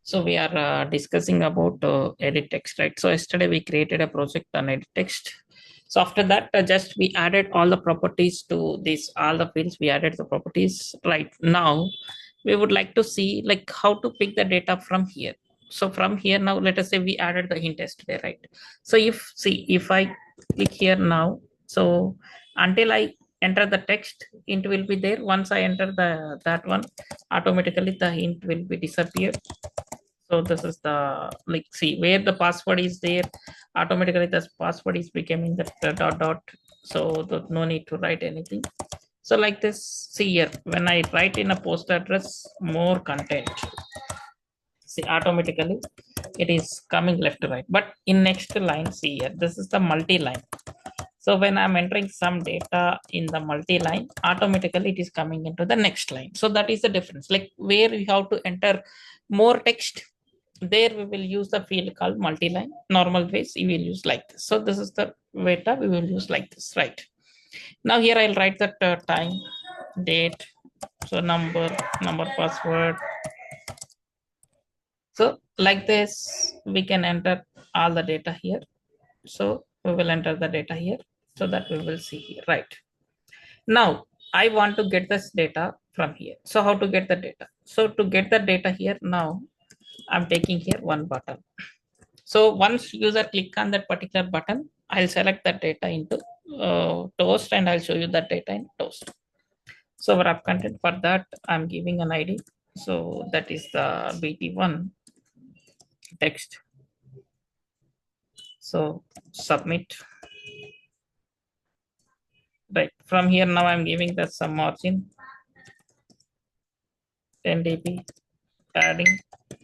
So we are discussing about edit text, right? So yesterday we created a project on edit text. So after that, just we added all the properties to this, all the fields. We added the properties. Right now, we would like to see like how to pick the data from here. So from here now, let us say we added the hint yesterday, right? So if I click here now, so until I enter the text, hint will be there. Once I enter the that one, automatically the hint will be disappeared. So this is the like see where the password is there, automatically the password is becoming the dot dot. So no need to write anything. So like this, see here when I write in a post address more content, see automatically it is coming left to right. But in next line, see here, this is the multi-line. So when I'm entering some data in the multi-line, automatically it is coming into the next line. So that is the difference. Like where we have to enter more text, there we will use the field called multi-line. Normal ways we will use like this. So this is the data we will use like this, right? Now here I'll write that time, date, so number, password. So like this we can enter all the data here. So we will enter the data here, so that we will see here, right? Now I want to get this data from here. So how to get the data? So to get the data here, now I'm taking here one button. So once user click on that particular button, I'll select that data into toast, and I'll show you that data in toast. So wrap content, for that I'm giving an ID. So that is the bt1 text. So submit. Right, from here now I'm giving that some margin 10 dp, padding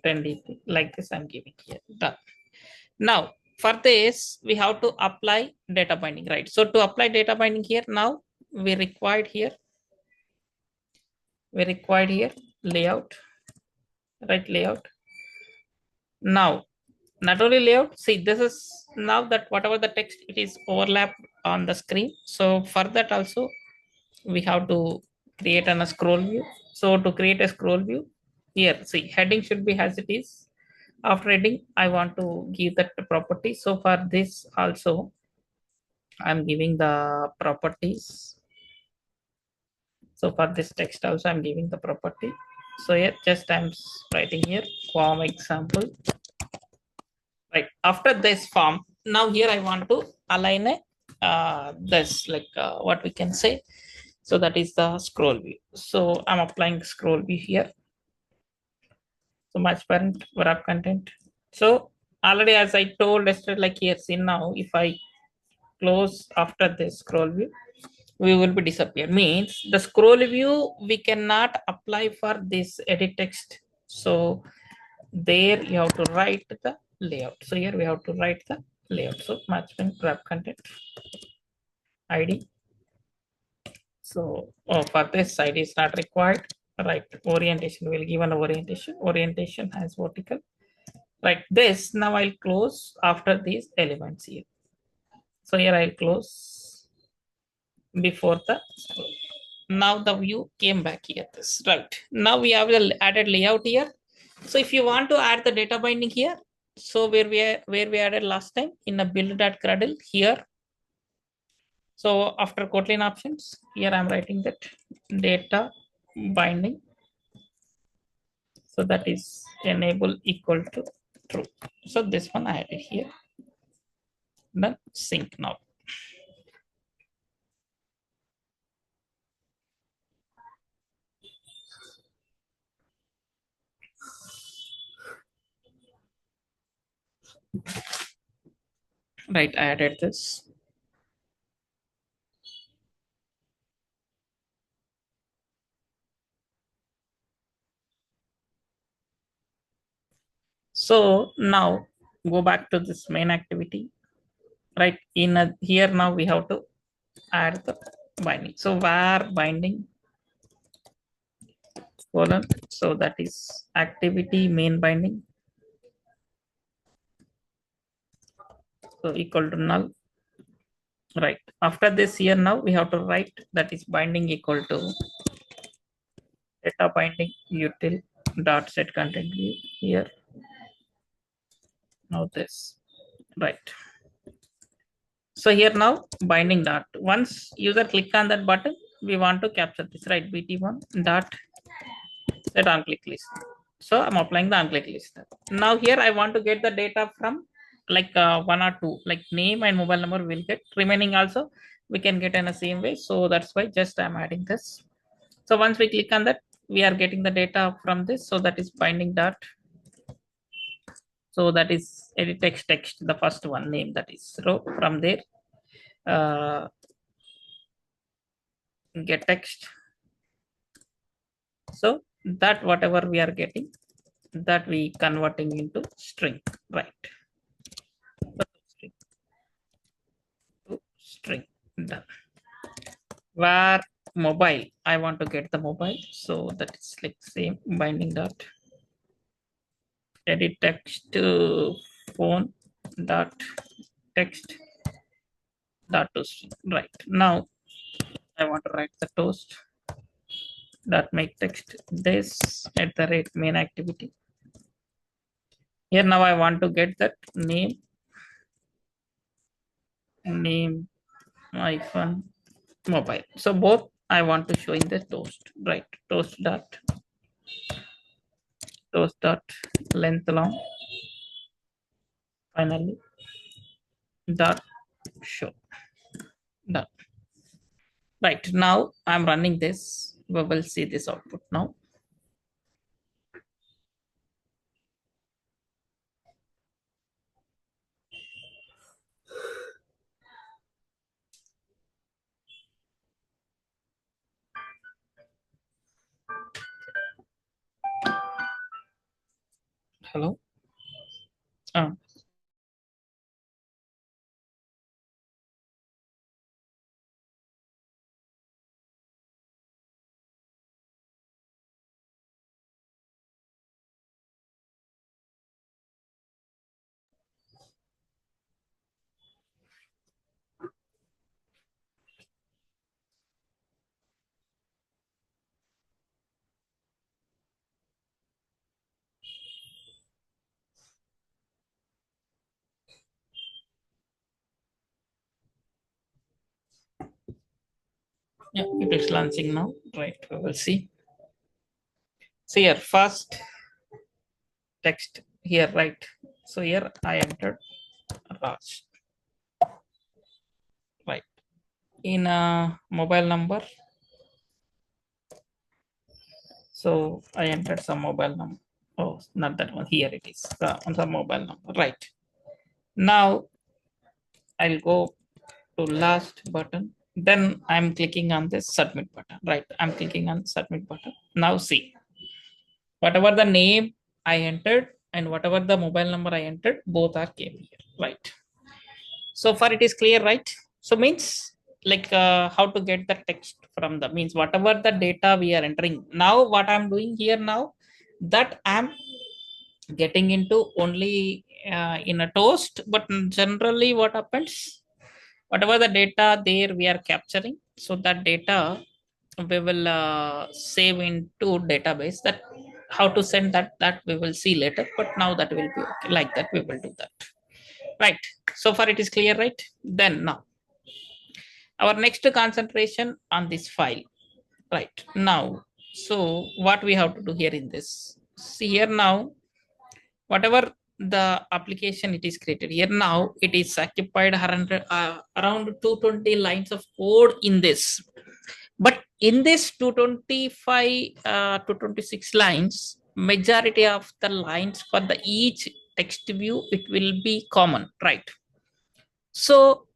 10 dp, like this I'm giving here. Done. Now for this we have to apply data binding, right? So to apply data binding here, now we required here layout, right? Layout. Now not only layout, see this is now that whatever the text it is overlapped on the screen. So for that also we have to create a scroll view. So to create a scroll view, here see heading should be as it is. After heading I want to give that property. So for this also I'm giving the properties. So for this text also I'm giving the property. So here just I'm writing here form example, right? After this form, now here I want to align a this like what we can say. So that is the scroll view. So I'm applying scroll view here. So match parent wrap content. So already as I told yesterday, like here see now if I close after this scroll view, we will be disappear. Means the scroll view we cannot apply for this edit text. So there you have to write the layout. So here we have to write the layout. So matchment wrap content id. So for this id is not required, right? Orientation, will give an orientation has vertical, right? This now I'll close after these elements here. So here I'll close before the scroll. Now the view came back here, this, right? Now we have the added layout here. So if you want to add the data binding here, so where we added last time in a build.gradle here. So after Kotlin options, here I'm writing that data binding. So that is enable equal to true. So this one I added here. Then sync now. Right, I added this. So now go back to this main activity, right? In here now we have to add the binding. So var binding colon. So that is activity main binding. So equal to null. Right. After this here now we have to write that is binding equal to data binding util dot set content view here. Now this, right? So here now binding dot. Once user click on that button, we want to capture this, right? BT1 dot set on click list. So I'm applying the on click list. Now here I want to get the data from like one or two, like name and mobile number will get. Remaining also we can get in the same way. So that's why just I'm adding this. So once we click on that, we are getting the data from this. So that is binding dot. So that is edit text, the first one name, that is row. From there, uh, get text. So that whatever we are getting, that we converting into string, right? String to string, done. Where mobile, I want to get the mobile, so that is like same binding dot edit text to phone dot text dot to string. Right now I want to write the toast dot make text this at the rate main activity. Here now I want to get that name hyphen mobile. So both I want to show in the toast, right? Toast dot length long, finally dot show, done. Right now I'm running this. We will see this output now. Hello. Uh, yeah, it is launching now. Right, we will see. So here first text here, right? So here I entered Raj, right? In a mobile number, so I entered some mobile number. Oh, not that one. Here it is on the mobile number, right? Now I'll go to last button. Then I'm clicking on this submit button, right? I'm clicking on submit button. Now see, whatever the name I entered and whatever the mobile number I entered, both are came here, right? So far it is clear, right? So means like how to get the text from the means whatever the data we are entering. Now what I'm doing here now, that I'm getting into only in a toast, but generally what happens, whatever the data there we are capturing, so that data we will save into database. That how to send that we will see later, but now that will be okay. Like that we will do that, right? So far it is clear, right? Then now our next concentration on this file, right? Now, so what we have to do here in this, see here now, whatever the application it is created here now, it is occupied around 220 lines of code in this. But in this 225 to 26 lines, majority of the lines for the each text view, it will be common, right? So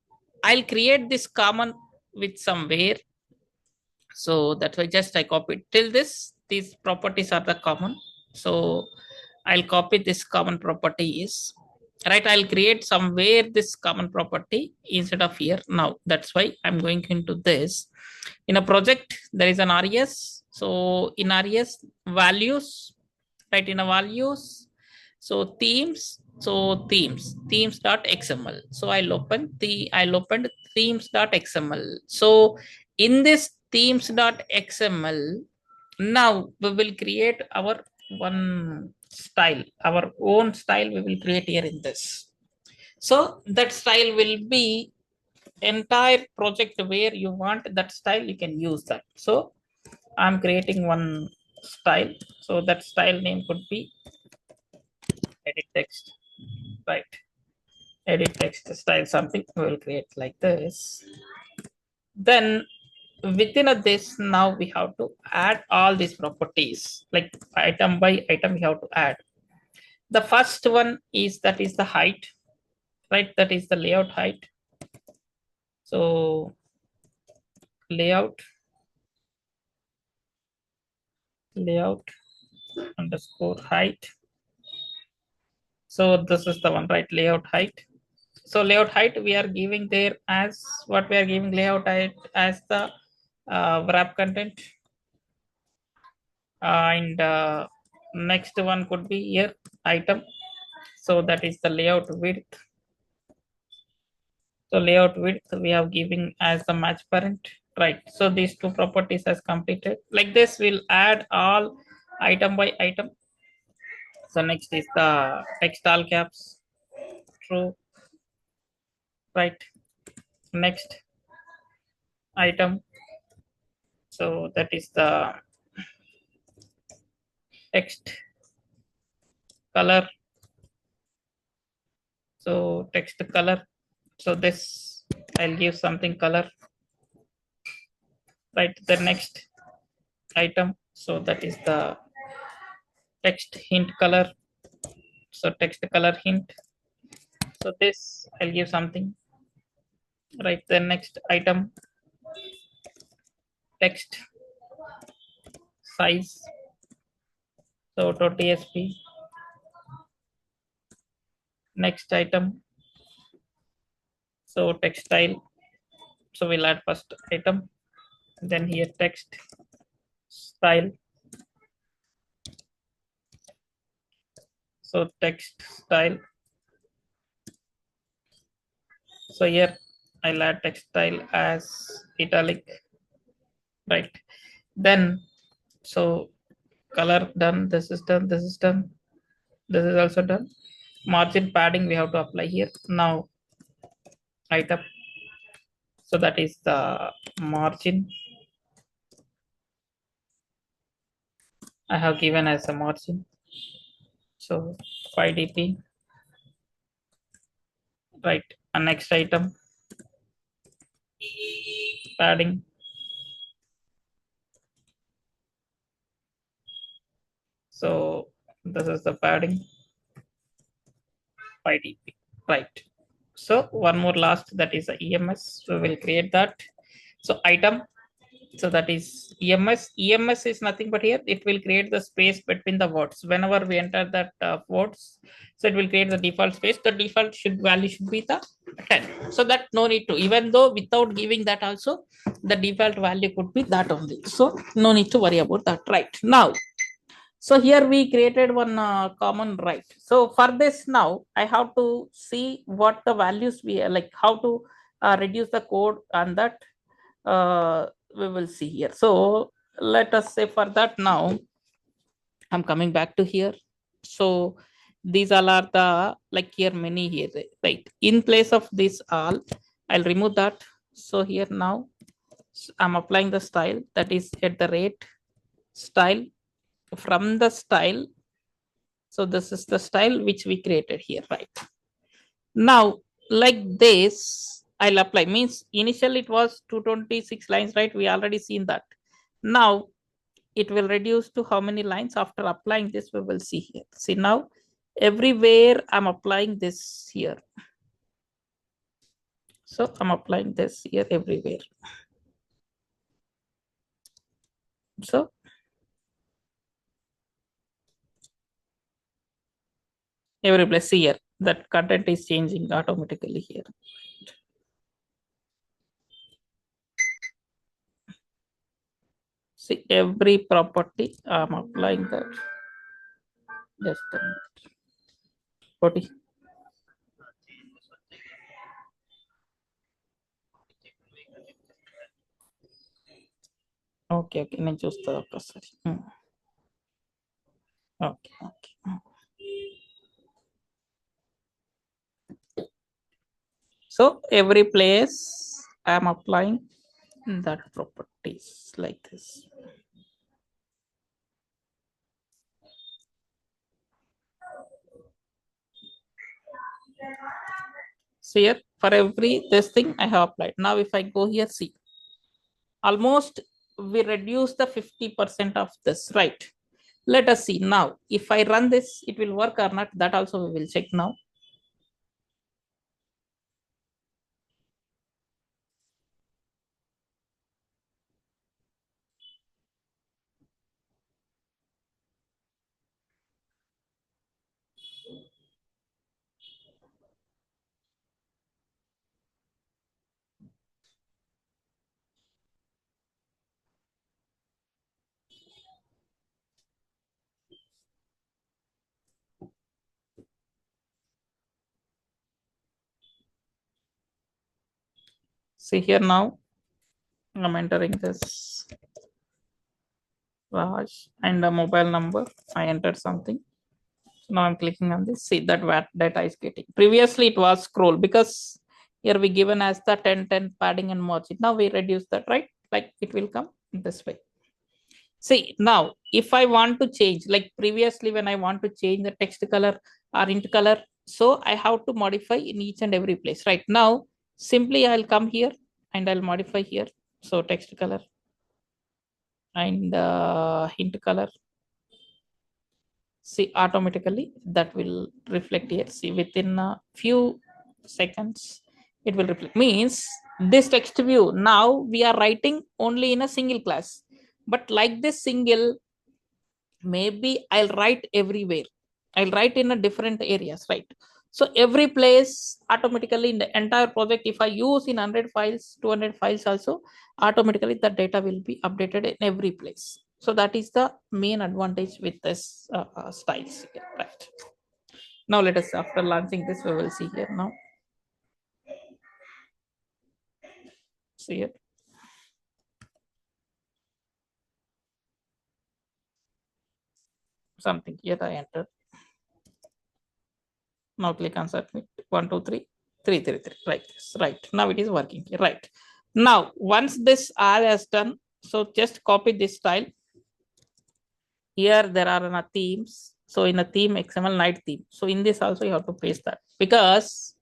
I'll create this common with somewhere. So that's why just I copied till this, these properties are the common. So I'll copy this common property is, right? I'll create somewhere this common property instead of here. Now that's why I'm going into this. In a project, there is an res. So in res values, right? In a values, so themes.xml. So I'll open themes.xml. So in this themes.xml, now we will create our one style, our own style we will create here in this. So that style will be entire project where you want that style, you can use that. So I'm creating one style. So that style name could be edit text, right? Edit text style something we will create like this. Then within a this, now we have to add all these properties, like item by item we have to add. The first one is that is the height, right? That is the layout height. So layout underscore height. So this is the one, right? Layout height. So layout height we are giving there as what we are giving layout height as the wrap content. And next one could be here item. So that is the layout width. So layout width we have giving as the match parent, right? So these two properties as completed. Like this, we'll add all item by item. So next is the text all caps, true, right? Next item. So that is the text color. So text color. So this I'll give something color, right? The next item. So that is the text hint color. So text color hint. So this I'll give something, right? The next item text size. So to TSP. Next item. So textile. So we'll add first item. Then here text style. So text style. So here I'll add text style as italic, right? Then so color done. This is done. This is done. This is also done. Margin padding we have to apply here. Now item. So that is the margin. I have given as a margin. So 5 dp, right? And next item padding. So this is the padding 5 dp, right? So one more last, that is the EMS. We will create that. So item. So that is EMS. EMS is nothing but here it will create the space between the words. Whenever we enter that words, so it will create the default space. The default value should be the 10. So that no need to, even though without giving that also, the default value could be that only. So no need to worry about that, right? Now, so here we created one common, right? So for this now I have to see what the values we like, how to reduce the code, and that we will see here. So let us say for that now I'm coming back to here. So these all are the, like here many here, right? In place of this all, I'll remove that. So here now I'm applying the style, that is at the rate style. From the style, so this is the style which we created here, right? Now like this I'll apply, means initially it was 226 lines, right? We already seen that. Now it will reduce to how many lines after applying this, we will see here. See now everywhere I'm applying this here. So I'm applying this here everywhere. So every place here that content is changing automatically here. See every property I'm applying that. Just a minute. 40. Okay. Okay. నేను చూస్తా ఒక్కసారి. Okay. So every place I'm applying that properties like this. So here for every this thing I have applied. Now if I go here, see, almost we reduce the 50% of this, right? Let us see now. If I run this, it will work or not. That also we will check now. See here now, I'm entering this Raj and a mobile number. I entered something. So now I'm clicking on this. See that what data is getting. Previously it was scroll because here we given as the 10 padding and margin. Now we reduce that, right? Like it will come this way. See now, if I want to change, like previously when I want to change the text color or int color, so I have to modify in each and every place. Right now, simply I'll come here and I'll modify here. So text color and hint color. See automatically that will reflect here. See within a few seconds, it will reflect. Means this text view now we are writing only in a single class, but like this single maybe I'll write everywhere. I'll write in a different areas, right? So every place automatically in the entire project, if I use in 100 files, 200 files also, automatically the data will be updated in every place. So that is the main advantage with this styles here, right? Now let us, after launching this, we will see here now. See it. Something here I entered. Now click on submit. 1, 2, 3, 3, 3, 3. Like this. Right. Now it is working here. Right. Now, once this all has done, so just copy this style. Here there are themes. So in a theme XML night theme. So in this also you have to paste that, because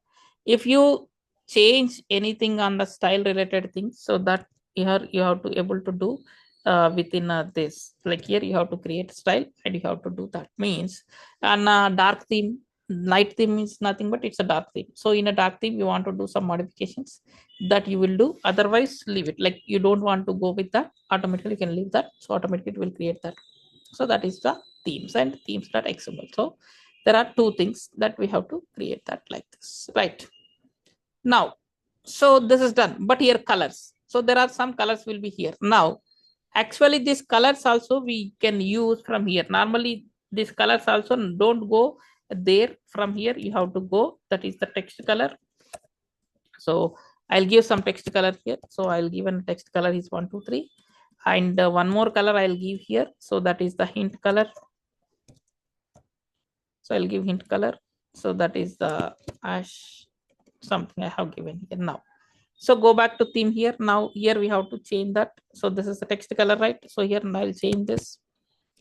if you change anything on the style related things, so that here you have to able to do within this. Like here you have to create style and you have to do that. Means and dark theme, light theme is nothing but it's a dark theme. So in a dark theme you want to do some modifications, that you will do. Otherwise leave it. Like you don't want to go with that, automatically you can leave that. So automatically it will create that. So that is the themes and themes.xml. So there are two things that we have to create that like this, right? Now, so this is done, but here colors. So there are some colors will be here. Now, actually these colors also we can use from here. Normally these colors also don't go there. From here you have to go, that is the text color. So I'll give some text color here. So I'll give a text color is 1, 2, 3. And one more color I'll give here. So that is the hint color. So I'll give hint color. So that is the ash something I have given here now. So go back to theme here. Now here we have to change that. So this is the text color, right? So here I'll change this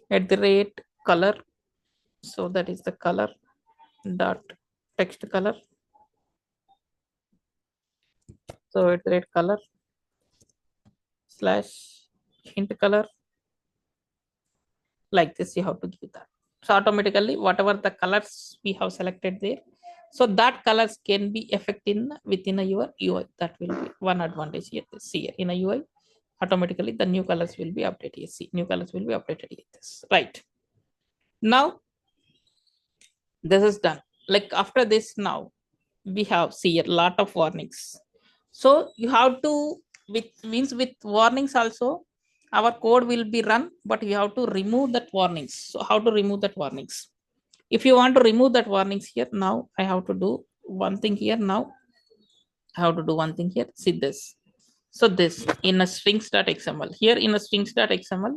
at the rate color. So that is the color dot text color. So at the rate color slash hint color. Like this you have to give that. So automatically whatever the colors we have selected there, so that colors can be affected within your UI. That will be one advantage here. See here in a UI, automatically the new colors will be updated here. See, new colors will be updated here. This right. Now this is done. Like after this, now we have see a lot of warnings. So you have to, with means with warnings also our code will be run, but you have to remove that warnings. So how to remove that warnings? If you want to remove that warnings here, now I have to do one thing here. Now I have to do one thing here. See this. So this in a strings.xml, here in a strings.xml,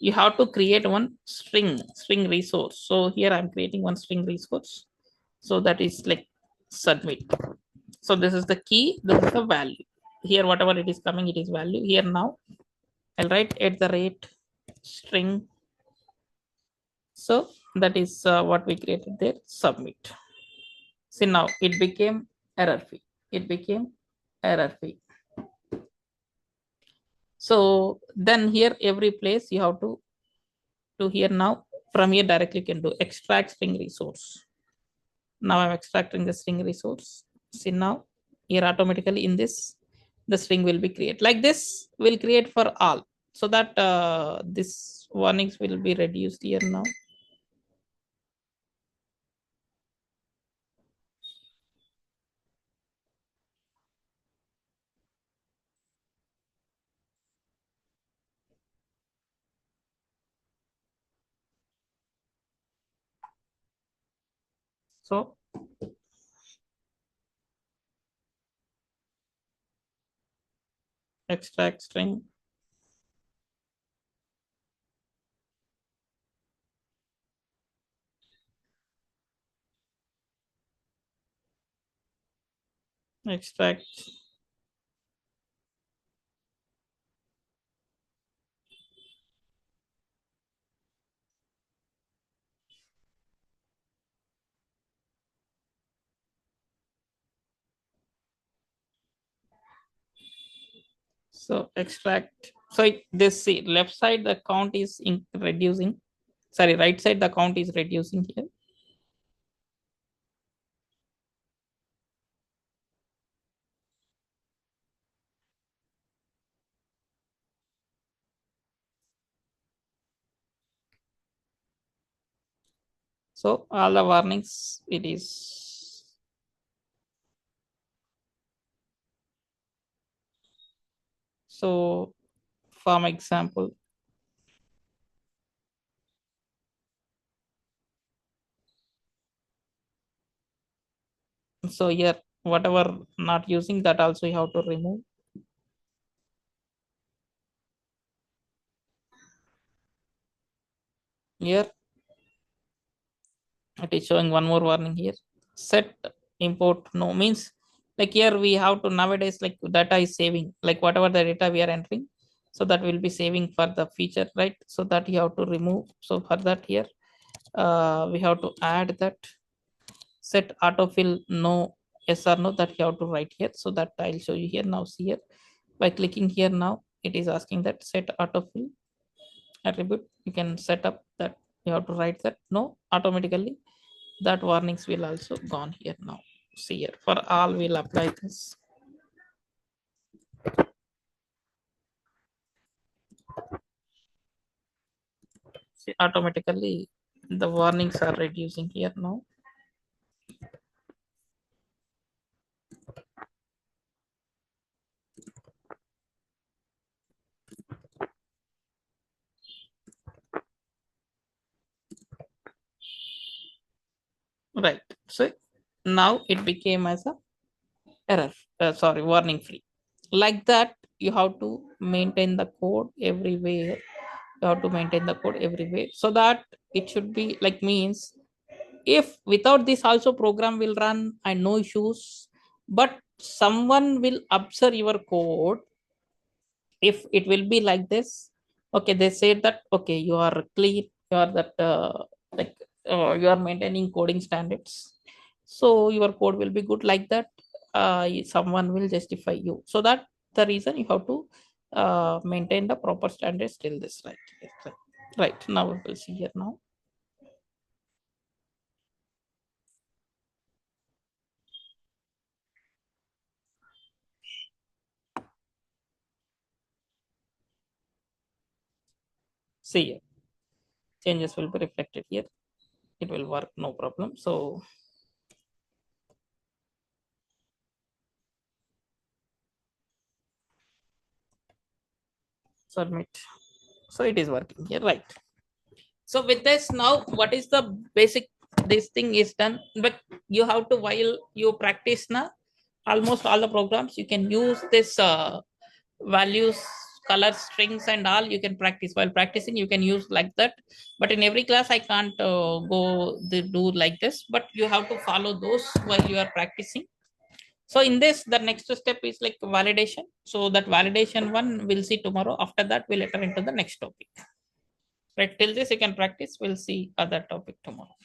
you have to create one string resource. So here I'm creating one string resource. So that is like submit. So this is the key, this is the value. Here whatever it is coming, it is value. Here now I'll write at the rate string. So that is what we created there, submit. See now it became error free, it became error free. So then here every place you have to here now, from here directly you can do extract string resource. Now I'm extracting the string resource. See now here automatically in this the string will be created. Like this will create for all, so that this warnings will be reduced here now. So extract string, extract. So extract. So this see left side the count is reducing. Sorry, right side the count is reducing here. So all the warnings it is. So from example, so here whatever not using that also you have to remove. Here it is showing one more warning here. Set import no means like here we have to nowadays like data is saving, like whatever the data we are entering, so that will be saving for the feature, right? So that you have to remove. So for that here we have to add that set autofill no, yes or no, that you have to write here. So that I'll show you here now. See here by clicking here now it is asking that set autofill attribute, you can set up that you have to write that no automatically. That warnings will also gone here now. See here for all we'll apply this. See automatically the warnings are reducing here now. Right, so now it became as a error, sorry, warning free. Like that you have to maintain the code everywhere. You have to maintain the code everywhere so that it should be like means if without this also program will run and no issues, but someone will observe your code. If it will be like this, okay, they said that okay you are clean, you are that like you are maintaining coding standards, so your code will be good. Like that someone will justify you, so that the reason you have to maintain the proper standards till this, right? Yes, right now we will see here now. See here changes will be reflected here, it will work no problem. So submit, so it is working here, right? So with this now what is the basic, this thing is done, but you have to while you practice now almost all the programs you can use this values color strings and all you can practice. While practicing you can use like that, but in every class I can't do like this, but you have to follow those while you are practicing. So in this, the next step is like validation. So that validation one we'll see tomorrow. After that, we'll enter into the next topic. Right, till this you can practice. We'll see other topic tomorrow.